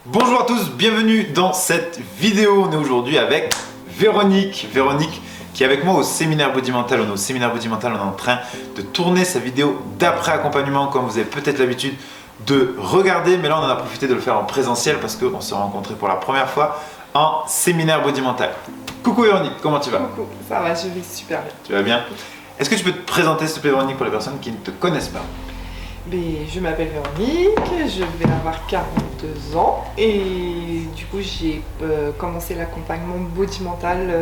Bonjour à tous, bienvenue dans cette vidéo. On est aujourd'hui avec Véronique. Véronique qui est avec moi au séminaire Body Mental. On est au séminaire Body Mental, on est en train de tourner sa vidéo d'après accompagnement comme vous avez peut-être l'habitude de regarder. Mais là on en a profité de le faire en présentiel parce qu'on s'est rencontrés pour la première fois en séminaire Body Mental. Coucou Véronique, comment tu vas? Coucou, ça va, je vais super bien. Tu vas bien? Est-ce que tu peux te présenter s'il te plaît Véronique pour les personnes qui ne te connaissent pas? Je m'appelle Véronique, je vais avoir 42 ans et du coup j'ai commencé l'accompagnement Body Mental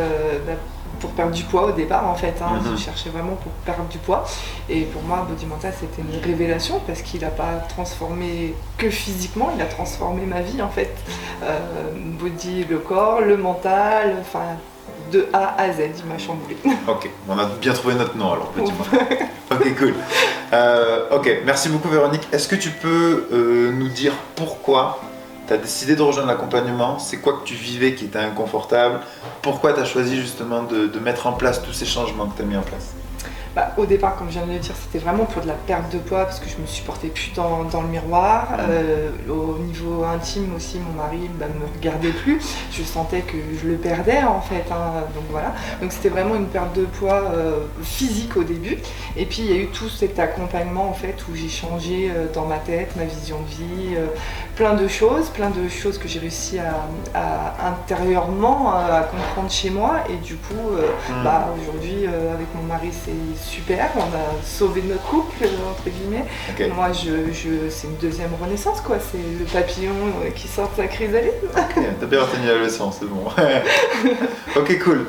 pour perdre du poids au départ en fait. Je cherchais vraiment pour perdre du poids et pour moi Body Mental c'était une révélation parce qu'il n'a pas transformé que physiquement, il a transformé ma vie en fait. Body, le corps, le mental, enfin de A à Z, il m'a chamboulé. Ok, on a bien trouvé notre nom alors, Body Mental. Ok, cool. Ok, merci beaucoup Véronique. Est-ce que tu peux nous dire pourquoi tu as décidé de rejoindre l'accompagnement? C'est quoi que tu vivais qui était inconfortable? Pourquoi tu as choisi justement de mettre en place tous ces changements que tu as mis en place? Au départ, comme je viens de le dire, c'était vraiment pour de la perte de poids parce que je me supportais plus dans le miroir. Au niveau intime aussi, mon mari ne me regardait plus. Je sentais que je le perdais en fait. Donc voilà. Donc c'était vraiment une perte de poids physique au début. Et puis il y a eu tout cet accompagnement en fait où j'ai changé dans ma tête, ma vision de vie, plein de choses que j'ai réussi à intérieurement à comprendre chez moi. Et du coup, aujourd'hui avec mon mari c'est super, on a sauvé notre couple entre guillemets. Okay. Moi c'est une deuxième renaissance quoi, c'est le papillon qui sort de sa chrysalide. Ok, t'as bien retenu la leçon, c'est bon. Ok, cool.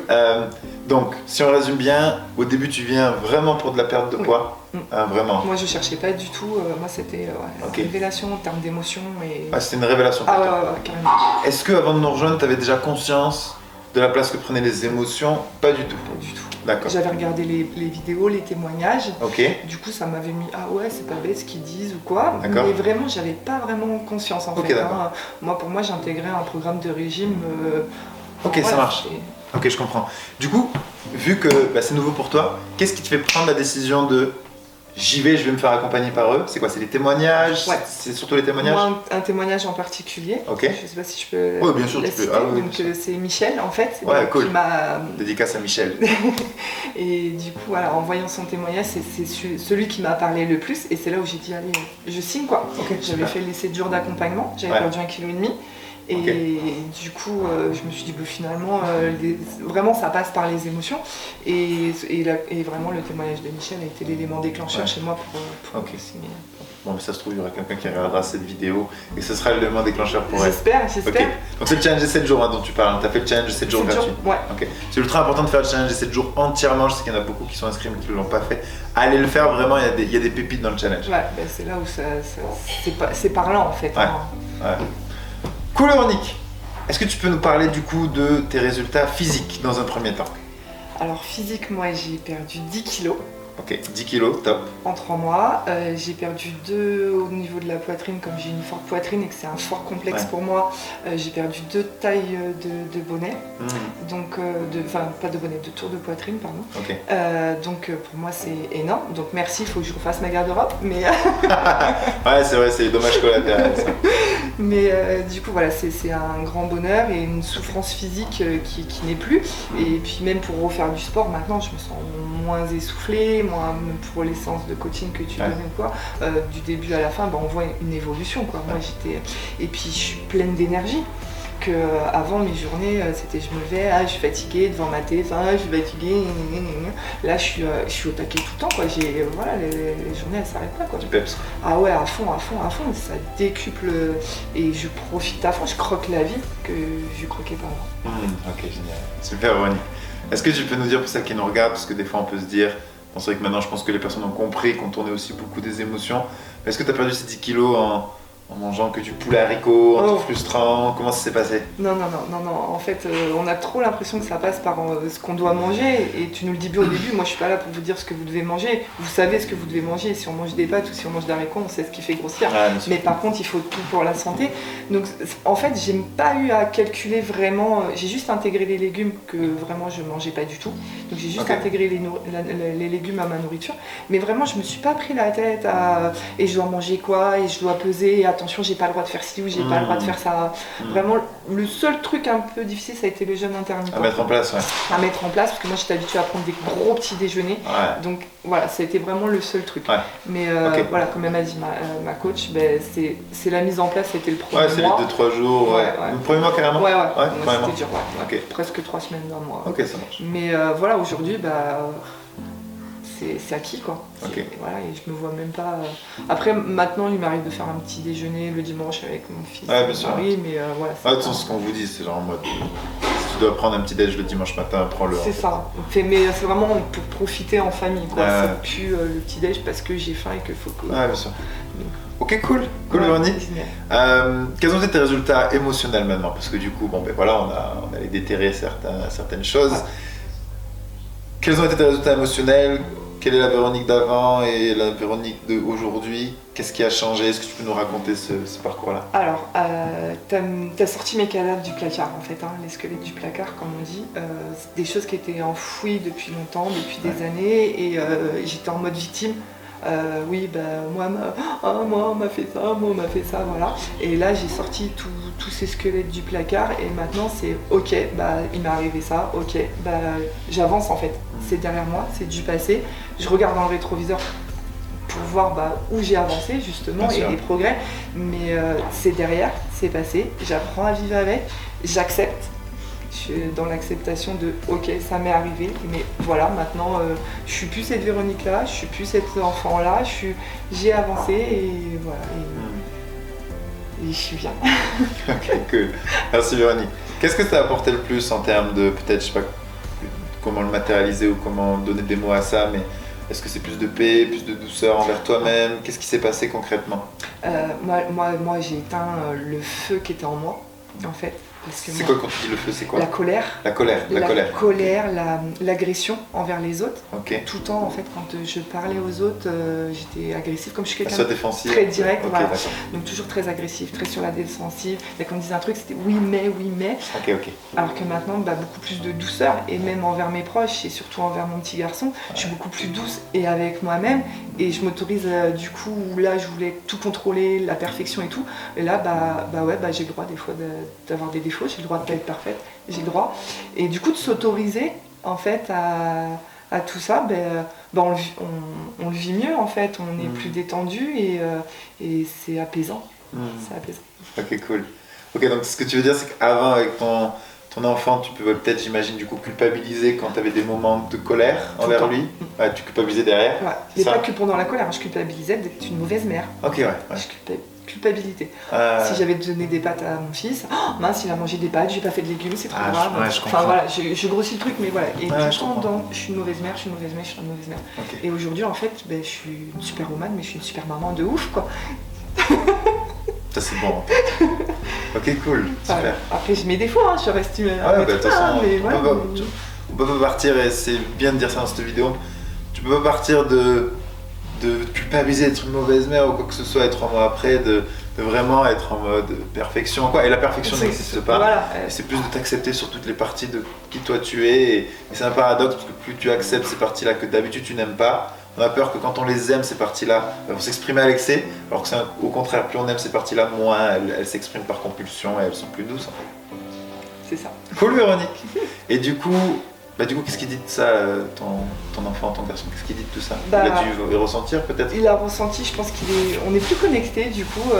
Donc si on résume bien, au début tu viens vraiment pour de la perte de poids. Vraiment. Moi je cherchais pas du tout, moi c'était une révélation en termes d'émotion. C'était une révélation pour toi. Ouais, carrément. Est-ce qu'avant de nous rejoindre, tu avais déjà conscience de la place que prenaient les émotions? Pas du tout. Pas du tout. D'accord. J'avais regardé les vidéos, les témoignages. Ok. Du coup, ça m'avait mis ah ouais, c'est pas bête ce qu'ils disent ou quoi. D'accord. Mais vraiment, j'avais pas vraiment conscience en fait. Pour moi, j'intégrais un programme de régime. Ok, ça marche. Ok, je comprends. Du coup, vu que c'est nouveau pour toi, qu'est-ce qui te fait prendre la décision de j'y vais, je vais me faire accompagner par eux? C'est quoi? C'est les témoignages? Ouais. C'est surtout les témoignages? Moi, un témoignage en particulier. Ok. Je sais pas si je peux. Oui, bien sûr, tu peux. Donc, c'est Michel en fait. Ouais, cool. Qui m'a. Dédicace à Michel. Et du coup, voilà, en voyant son témoignage, c'est celui qui m'a parlé le plus. Et c'est là où j'ai dit, allez, je signe quoi. Okay, j'avais fait les 7 jours d'accompagnement, j'avais perdu 1,5 kg. Et du coup, je me suis dit, finalement, vraiment, ça passe par les émotions. Et vraiment, le témoignage de Michel a été l'élément déclencheur chez moi pour signer. Bon, mais ça se trouve, il y aura quelqu'un qui regardera cette vidéo et ce sera l'élément déclencheur pour elle. J'espère. Okay. Donc, c'est le challenge des 7 jours dont tu parles. Tu as fait le challenge des 7 jours gratuit. Ouais. Okay. C'est ultra important de faire le challenge des 7 jours entièrement. Je sais qu'il y en a beaucoup qui sont inscrits mais qui ne l'ont pas fait. Allez le faire, vraiment, il y a des pépites dans le challenge. Ouais, c'est là où c'est parlant en fait. Ouais. Cool, Véronique. Est-ce que tu peux nous parler du coup de tes résultats physiques dans un premier temps? Alors physique, moi j'ai perdu 10 kilos. Ok, 10 kilos, top. En 3 mois, j'ai perdu 2 au niveau de la poitrine, comme j'ai une forte poitrine et que c'est un fort complexe pour moi. J'ai perdu 2 tailles de bonnet, donc pas de bonnet, de tour de poitrine, pardon. Okay. Donc pour moi c'est énorme. Donc merci, il faut que je refasse ma garde-robe. Mais ouais, c'est vrai, c'est dommage collatéral ça. Mais du coup voilà, c'est un grand bonheur et une souffrance physique qui n'est plus. Et puis même pour refaire du sport, maintenant je me sens moins essoufflée. Moi, pour les séances de coaching que tu donnes ou quoi, du début à la fin, on voit une évolution quoi. Moi j'étais et puis je suis pleine d'énergie. Que avant mes journées, c'était je me levais, je suis fatiguée devant ma télé, je suis fatiguée. Là, je suis au taquet tout le temps quoi. Les journées elles s'arrêtent pas quoi. Tu peps. Ah ouais, à fond, ça décuple et je profite à fond. Je croque la vie que je croquais pas avant. Ok, génial, super Véronique. Est-ce que tu peux nous dire pour celles qui nous regardent, parce que des fois on peut se dire. C'est vrai que maintenant je pense que les personnes ont compris qu'on tournait aussi beaucoup des émotions. Est-ce que tu as perdu ces 10 kilos en mangeant que du poulet haricot, en te frustrant? Comment ça s'est passé? Non. En fait, on a trop l'impression que ça passe par ce qu'on doit manger. Et tu nous le dis bien au début, moi je suis pas là pour vous dire ce que vous devez manger. Vous savez ce que vous devez manger. Si on mange des pâtes ou si on mange des haricots, on sait ce qui fait grossir. Mais par contre, il faut tout pour la santé. Donc en fait, j'ai pas eu à calculer vraiment. J'ai juste intégré les légumes que vraiment je mangeais pas du tout. Donc j'ai juste intégré les légumes à ma nourriture. Mais vraiment, je me suis pas pris la tête à et je dois manger quoi et je dois peser. attention, j'ai pas le droit de faire ci ou j'ai pas le droit de faire ça. Vraiment, le seul truc un peu difficile, ça a été le jeûne intermittent. À mettre en place, ouais. À mettre en place, parce que moi j'étais habituée à prendre des gros petits déjeuners. Ouais. Donc voilà, ça a été vraiment le seul truc. Ouais. Mais Ok. voilà, comme elle m'a dit ma coach, ben, c'est la mise en place, c'était le premier Ouais, c'est les mois. 2-3 jours, ouais. Ouais, ouais. Le premier mois carrément? Ouais, Ouais, moi, carrément. c'était dur, ouais. Ok. Presque 3 semaines d'un mois. Ok, ça marche. Mais voilà, aujourd'hui, bah, c'est acquis quoi. Ok. Voilà, et je me vois même pas. Après, maintenant, il m'arrive de faire un petit déjeuner le dimanche avec mon fils, Ouais, bien mon sûr. mari, mais voilà. Ah, de toute façon, ce qu'on vous dit, c'est genre en mode. Si tu dois prendre un petit déj le dimanche matin, prends-le. C'est ça. Mais c'est vraiment pour profiter en famille, quoi. C'est plus le petit déj parce que j'ai faim et qu'il faut que. Ouais, bien sûr. Ok, cool. Cool, Ouais, Véronique. génial. Quels ont été tes résultats émotionnels maintenant? Parce que du coup, bon, ben voilà, on allait déterrer certaines choses. Ouais. Quels ont été tes résultats émotionnels? Quelle est la Véronique d'avant et la Véronique d'aujourd'hui? Qu'est-ce qui a changé? Est-ce que tu peux nous raconter ce parcours-là? Alors, t'as sorti mes cadavres du placard en fait, hein, les squelettes du placard comme on dit. C'est des choses qui étaient enfouies depuis longtemps, depuis des années, et j'étais en mode victime. Oui, bah, moi on m'a fait ça, moi on m'a fait ça, voilà. Et là j'ai sorti tous ces squelettes du placard et maintenant c'est ok, bah il m'est arrivé ça, ok, bah j'avance en fait. C'est derrière moi, c'est du passé. Je regarde dans le rétroviseur pour voir bah, où j'ai avancé justement et les progrès, mais c'est derrière, c'est passé, j'apprends à vivre avec, j'accepte. Je suis dans l'acceptation de ok, ça m'est arrivé, mais voilà, maintenant je suis plus cette Véronique là, je suis plus cet enfant là, j'ai avancé et voilà, et je suis bien. Ok, cool. Merci Véronique. Qu'est-ce que ça a apporté le plus en termes de peut-être, je sais pas comment le matérialiser ou comment donner des mots à ça, mais est-ce que c'est plus de paix, plus de douceur envers toi-même? Qu'est-ce qui s'est passé concrètement? Moi j'ai éteint le feu qui était en moi, en fait. C'est quoi quand tu dis le feu, c'est quoi? La colère. La colère. L'agression envers les autres. Ok. Tout le temps, en fait, quand je parlais aux autres, j'étais agressive, comme je suis quelqu'un Soit défensive. très direct, Ok, voilà. d'accord. Donc toujours très agressive, très sur la défensive. Et quand on disait un truc, c'était oui mais. Ok, ok. Alors que maintenant, bah, beaucoup plus de douceur, et même envers mes proches, et surtout envers mon petit garçon, je suis beaucoup plus douce et avec moi-même. Et je m'autorise, du coup, là, je voulais tout contrôler, la perfection et tout. Et là, j'ai le droit des fois d'avoir des défauts, j'ai le droit de pas être parfaite, j'ai le droit. Et du coup, de s'autoriser, en fait, à tout ça, on le vit mieux, en fait. On est plus détendu et c'est apaisant. C'est apaisant. Ok, cool. Ok, donc ce que tu veux dire, c'est qu'avant, avec ton enfant, tu pouvais peut-être, j'imagine, du coup, culpabiliser quand tu avais des moments de colère envers lui. Ouais, tu culpabilisais derrière. Ouais. Mais pas que pendant la colère, je culpabilisais d'être une mauvaise mère. Ok, ouais. Culpabilité. Si j'avais donné des pâtes à mon fils, mince, il a mangé des pâtes, j'ai pas fait de légumes, c'est trop grave. Je comprends. Enfin voilà, je grossis le truc, mais voilà. Et tout le temps, je suis une mauvaise mère. Okay. Et aujourd'hui, en fait, je suis une super woman, mais je suis une super maman de ouf, quoi. Ça, c'est bon. Ok, cool, super. Voilà. Après, j'ai mes défauts, hein, je reste humaine. De toute façon, mais on peut pas partir, et c'est bien de dire ça dans cette vidéo, tu peux pas partir de culpabiliser d'être une mauvaise mère ou quoi que ce soit, et 3 mois après, de vraiment être en mode perfection, quoi. Et la perfection n'existe pas. Voilà. C'est plus de t'accepter sur toutes les parties de qui toi tu es. Et c'est un paradoxe, parce que plus tu acceptes ces parties-là que d'habitude tu n'aimes pas, on a peur que quand on les aime, ces parties-là vont s'exprimer à l'excès, alors que c'est au contraire, plus on aime ces parties-là, moins elles s'expriment par compulsion et elles sont plus douces, en fait. C'est ça. Cool, Véronique. Et du coup, qu'est-ce qu'il dit de ça, ton enfant, ton garçon? Qu'est-ce qu'il dit de tout ça? Il a dû ressentir peut-être? Il a ressenti, je pense on est plus connectés du coup.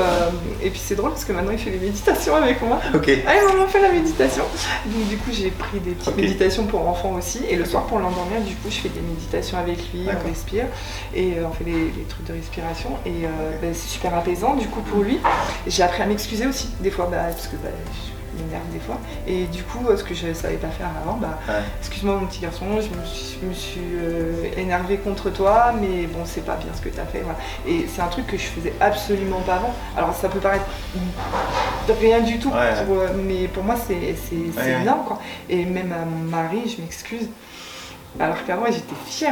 Et puis c'est drôle parce que maintenant il fait des méditations avec moi. Ok. Allez maman, fais la méditation. Donc du coup j'ai pris des petites méditations pour enfants aussi. Et le soir pour l'endormir, du coup je fais des méditations avec lui, on respire. Et on fait les trucs de respiration. Et c'est super apaisant du coup pour lui. J'ai appris à m'excuser aussi des fois, parce que je m'énerve des fois. Et du coup, ce que je savais pas faire avant, excuse-moi mon petit garçon, je me suis énervée contre toi, mais bon, c'est pas bien ce que tu as fait. Voilà. Et c'est un truc que je faisais absolument pas avant. Alors ça peut paraître rien du tout, mais pour moi c'est énorme, quoi. Et même à mon mari, je m'excuse. Alors qu'avant, j'étais fière.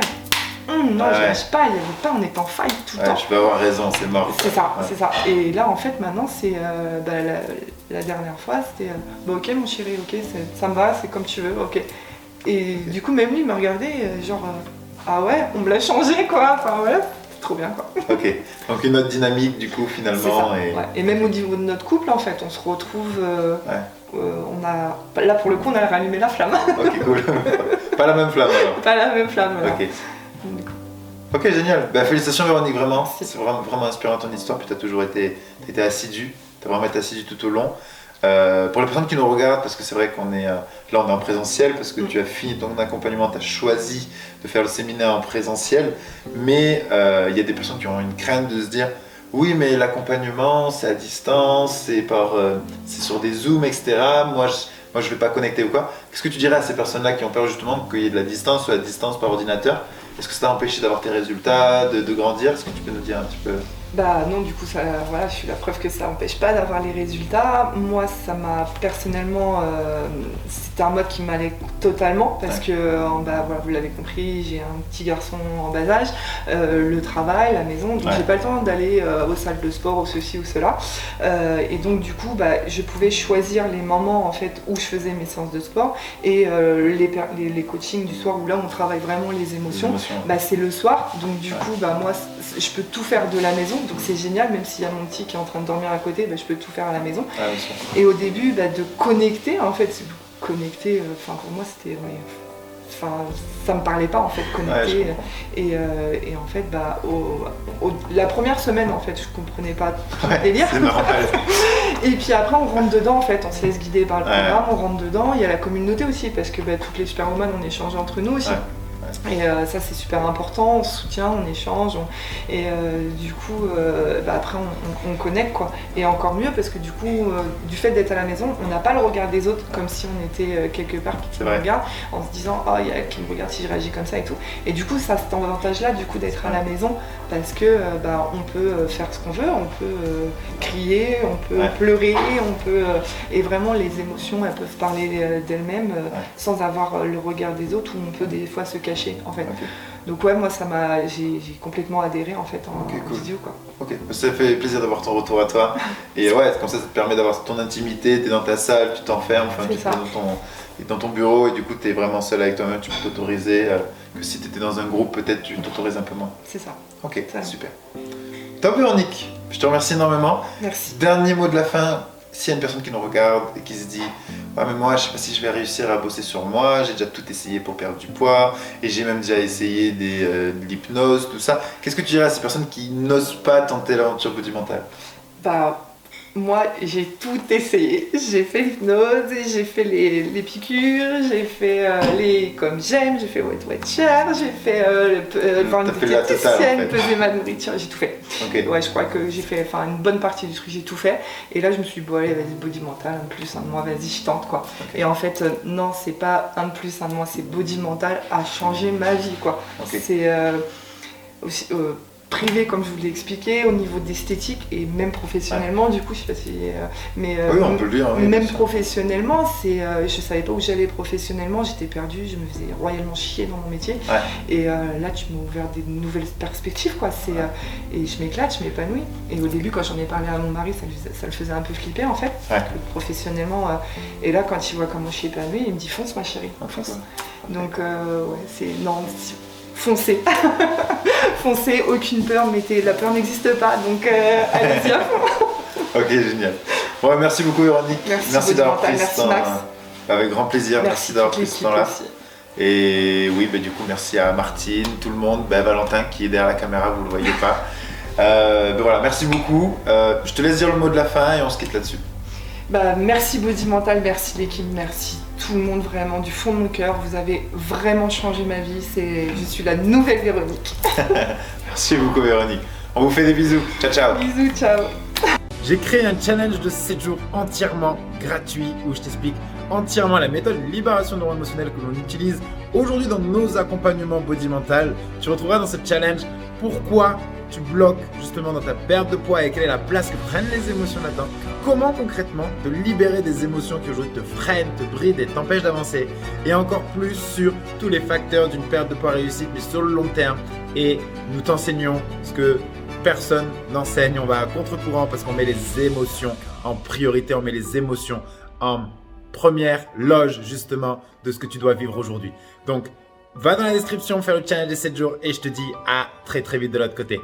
Non, je lâche pas, il n'y avait pas, on est en faille tout le temps. Je peux avoir raison, c'est mort. C'est ça. Et là, en fait, maintenant, c'est la dernière fois, c'était ok, mon chéri, ok, ça me va, c'est comme tu veux, ok. Et du coup, même lui, il m'a regardé, genre, ah ouais, on me l'a changé, quoi. Enfin, voilà, trop bien quoi. Ok, donc une autre dynamique du coup finalement. Ça, ouais. Et même au niveau de notre couple en fait, on se retrouve, on a, là pour le coup on a rallumé la flamme. Ok, cool. Pas la même flamme alors. Pas la même flamme. Voilà. Ok. Ok, génial. Bah, félicitations Véronique, vraiment. C'est vraiment inspirant ton histoire. Puis tu as toujours été assidue. Tu as vraiment été assidue tout au long. Pour les personnes qui nous regardent, parce que c'est vrai qu'on est là, on est en présentiel, parce que tu as fini ton accompagnement, tu as choisi de faire le séminaire en présentiel. Mais il y a des personnes qui ont une crainte de se dire oui, mais l'accompagnement, c'est à distance, c'est sur des Zooms, etc. Moi, je ne vais pas connecter ou quoi. Qu'est-ce que tu dirais à ces personnes-là qui ont peur justement qu'il y ait de la distance ou la distance par ordinateur? Est-ce que ça t'a empêché d'avoir tes résultats, de grandir? Est-ce que tu peux nous dire un petit peu? Bah non, du coup, ça, voilà, je suis la preuve que ça n'empêche pas d'avoir les résultats. Moi, ça m'a personnellement, c'était un mode qui m'allait totalement parce que, bah, voilà, vous l'avez compris, j'ai un petit garçon en bas âge, le travail, la maison, donc j'ai pas le temps d'aller aux salles de sport, ou ceci ou cela. Et donc du coup, bah, je pouvais choisir les moments en fait où je faisais mes séances de sport et les coachings du soir où là on travaille vraiment les émotions. Bah, c'est le soir, donc du coup, bah, moi, je peux tout faire de la maison. Donc c'est génial, même s'il y a mon petit qui est en train de dormir à côté, bah, je peux tout faire à la maison. Et au début, bah, de connecter, en fait, connecter, pour moi c'était... ça me parlait pas en fait, connecter. Et en fait, bah, la première semaine, en fait, je comprenais pas tout le délire. Et puis après, on rentre dedans, en fait, on se laisse guider par le programme, on rentre dedans. Il y a la communauté aussi, parce que bah, toutes les superwoman, on échange entre nous aussi. Et ça c'est super important, on se soutient, on échange, et du coup bah, après on connecte quoi. Et encore mieux parce que du coup du fait d'être à la maison, on n'a pas le regard des autres comme si on était quelque part qui nous regarde en se disant oh il y a qui me regarde si je réagis comme ça et tout. Et du coup ça cet avantage là du coup d'être à la maison parce que bah, on peut faire ce qu'on veut, on peut crier, on peut pleurer, on peut et vraiment les émotions elles peuvent parler d'elles-mêmes sans avoir le regard des autres où on peut des fois se cacher. En fait. Donc ouais, moi j'ai complètement adhéré en fait en vidéo quoi. Ok, ça fait plaisir d'avoir ton retour à toi. Et ouais, comme ça te permet d'avoir ton intimité, tu es dans ta salle, tu t'enfermes, tu es dans ton bureau et du coup tu es vraiment seul avec toi-même, tu peux t'autoriser, que si tu étais dans un groupe peut-être tu t'autorises un peu moins. C'est ça. Ok, super. Top Véronique, je te remercie énormément. Merci. Dernier mot de la fin. S'il y a une personne qui nous regarde et qui se dit ouais, mais moi je sais pas si je vais réussir à bosser sur moi, j'ai déjà tout essayé pour perdre du poids et j'ai même déjà essayé de l'hypnose, tout ça, qu'est-ce que tu dirais à ces personnes qui n'osent pas tenter l'aventure Body Mental? Bah moi j'ai tout essayé, j'ai fait l'hypnose, j'ai fait les piqûres, j'ai fait les comme j'aime, j'ai fait Weight Watcher, j'ai fait une diététicienne, peser ma nourriture, j'ai tout fait. Ouais, je crois que j'ai fait une bonne partie du truc, j'ai tout fait. Et là je me suis dit bon allez vas-y Body Mental, un de plus, un de moins, vas-y je tente quoi. Et en fait non c'est pas un de plus, un de moins, c'est Body Mental a changé ma vie quoi. C'est aussi privé comme je vous l'ai expliqué, au niveau d'esthétique et même professionnellement du coup je sais pas si mais oui, on peut le dire, oui, même professionnellement je savais pas où j'allais professionnellement, j'étais perdue, je me faisais royalement chier dans mon métier et là tu m'as ouvert des nouvelles perspectives quoi, et je m'éclate, je m'épanouis et au début quand j'en ai parlé à mon mari ça le faisait un peu flipper en fait professionnellement et là quand il voit comment je suis épanouie il me dit fonce ma chérie, fonce. Donc ouais c'est non foncez, foncez, aucune peur, la peur n'existe pas, donc allez-y à fond. Ok, génial. Ouais, merci beaucoup Véronique. Merci d'avoir pris ce temps. Max. Avec grand plaisir, merci d'avoir pris ce temps-là. Et oui, du coup, merci à Martine, tout le monde, Valentin qui est derrière la caméra, vous ne le voyez pas. Voilà, merci beaucoup. Je te laisse dire le mot de la fin et on se quitte là-dessus. Merci Body Mental, merci l'équipe, merci tout le monde vraiment du fond de mon cœur. Vous avez vraiment changé ma vie. Je suis la nouvelle Véronique. Merci beaucoup Véronique. On vous fait des bisous. Ciao ciao. Bisous, ciao. J'ai créé un challenge de 7 jours entièrement gratuit où je t'explique entièrement la méthode libération neuro-émotionnelle que l'on utilise aujourd'hui dans nos accompagnements Body Mental. Tu retrouveras dans ce challenge pourquoi tu bloques justement dans ta perte de poids et quelle est la place que prennent les émotions là-dedans. Comment concrètement te libérer des émotions qui aujourd'hui te freinent, te brident et t'empêchent d'avancer. Et encore plus sur tous les facteurs d'une perte de poids réussite mais sur le long terme. Et nous t'enseignons ce que personne n'enseigne. On va à contre-courant parce qu'on met les émotions en priorité. On met les émotions en première loge justement de ce que tu dois vivre aujourd'hui. Donc, va dans la description faire le challenge des 7 jours et je te dis à très vite de l'autre côté.